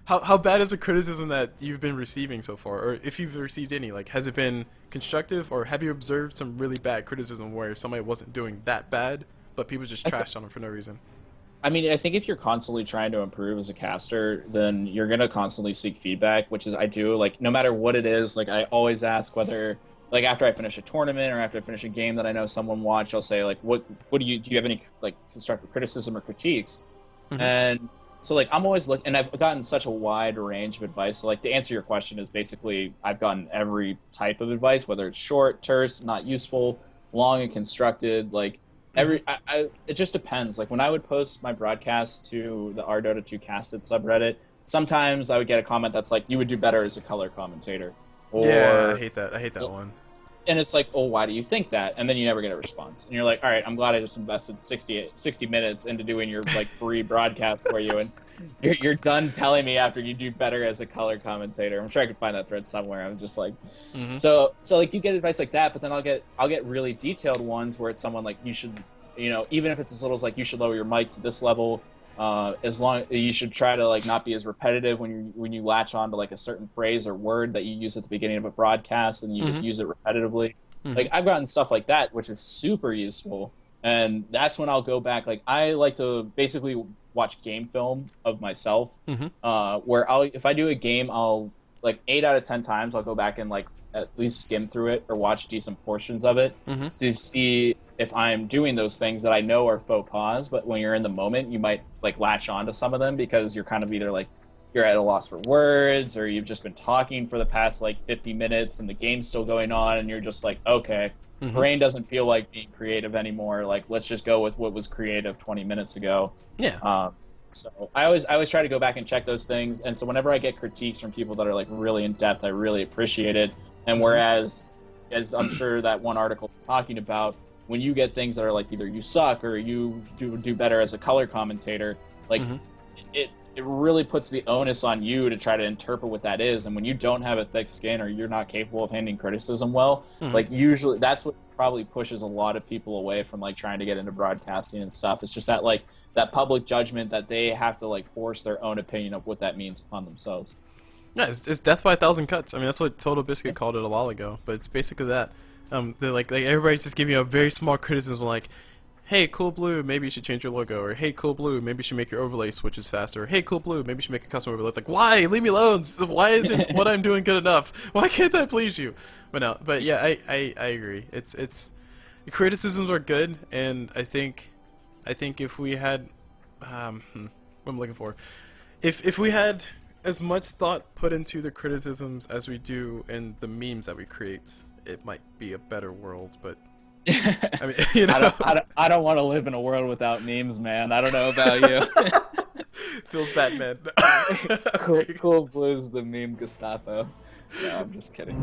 how bad is the criticism that you've been receiving so far, or if you've received any? Like, has it been constructive, or have you observed some really bad criticism where somebody wasn't doing that bad, but people just I, th- trashed on them for no reason? I mean, I think if you're constantly trying to improve as a caster, then you're gonna constantly seek feedback, which is I do. Like, no matter what it is, like I always ask whether, like after I finish a tournament or after I finish a game that I know someone watched, I'll say like, what do you have any like constructive criticism or critiques? Hmm. And so like I'm always looking, and I've gotten such a wide range of advice. So like to answer your question is basically I've gotten every type of advice, whether it's short, terse, not useful, long and constructed. Like Hmm. it just depends. Like when I would post my broadcast to the RDota 2 casted subreddit, sometimes I would get a comment that's like, "You would do better as a color commentator," Yeah, I or hate that. I hate that one. and it's like, oh, why do you think that? And then you never get a response. And you're like, all right, I'm glad I just invested 60 minutes into doing your like free broadcast for you. And you're done telling me after you do better as a color commentator. I'm sure I could find that thread somewhere. I'm just like, Hmm. so like you get advice like that, but then I'll get really detailed ones where it's someone like you should, even if it's as little as like you should lower your mic to this level. As long you should try to like not be as repetitive when you latch on to like a certain phrase or word that you use at the beginning of a broadcast and you just Hmm. use it repetitively. Hmm. Like I've gotten stuff like that, which is super useful. And that's when I'll go back. Like I like to basically watch game film of myself, Hmm. where if I do a game, I'll like 8 out of 10 times I'll go back and like at least skim through it or watch decent portions of it Hmm. to see if I'm doing those things that I know are faux pas, but when you're in the moment, you might like latch on to some of them because you're kind of either like you're at a loss for words or you've just been talking for the past like 50 minutes and the game's still going on and you're just like, okay, Hmm. brain doesn't feel like being creative anymore. Like let's just go with what was creative 20 minutes ago. Yeah. Um, so I always try to go back and check those things. And so whenever I get critiques from people that are like really in depth, I really appreciate it. And Hmm. whereas, as I'm sure that one article is talking about, when you get things that are like either you suck or you do better as a color commentator, like Hmm. it really puts the onus on you to try to interpret what that is. And when you don't have a thick skin or you're not capable of handling criticism well, Hmm. like usually that's what probably pushes a lot of people away from like trying to get into broadcasting and stuff. It's just that like that public judgment that they have to like force their own opinion of what that means upon themselves. Yeah, it's death by a thousand cuts. I mean, that's what Total Biscuit called it a while ago. But it's basically that. They're like everybody's just giving you a very small criticism, like, "Hey, Cool Blue, maybe you should change your logo," or "Hey, Cool Blue, maybe you should make your overlay switches faster," or "Hey, Cool Blue, maybe you should make a custom overlay." It's like, why? Leave me alone. Why isn't what I'm doing good enough? Why can't I please you? But no, but yeah, I agree. It's the criticisms are good, and I think if we had, what I'm looking for, if we had as much thought put into the criticisms as we do in the memes that we create, it might be a better world. But I mean, I don't, I don't, I don't want to live in a world without memes, man. I don't know about you. feels bad, man. Cool Blues, the meme Gestapo. No, I'm just kidding.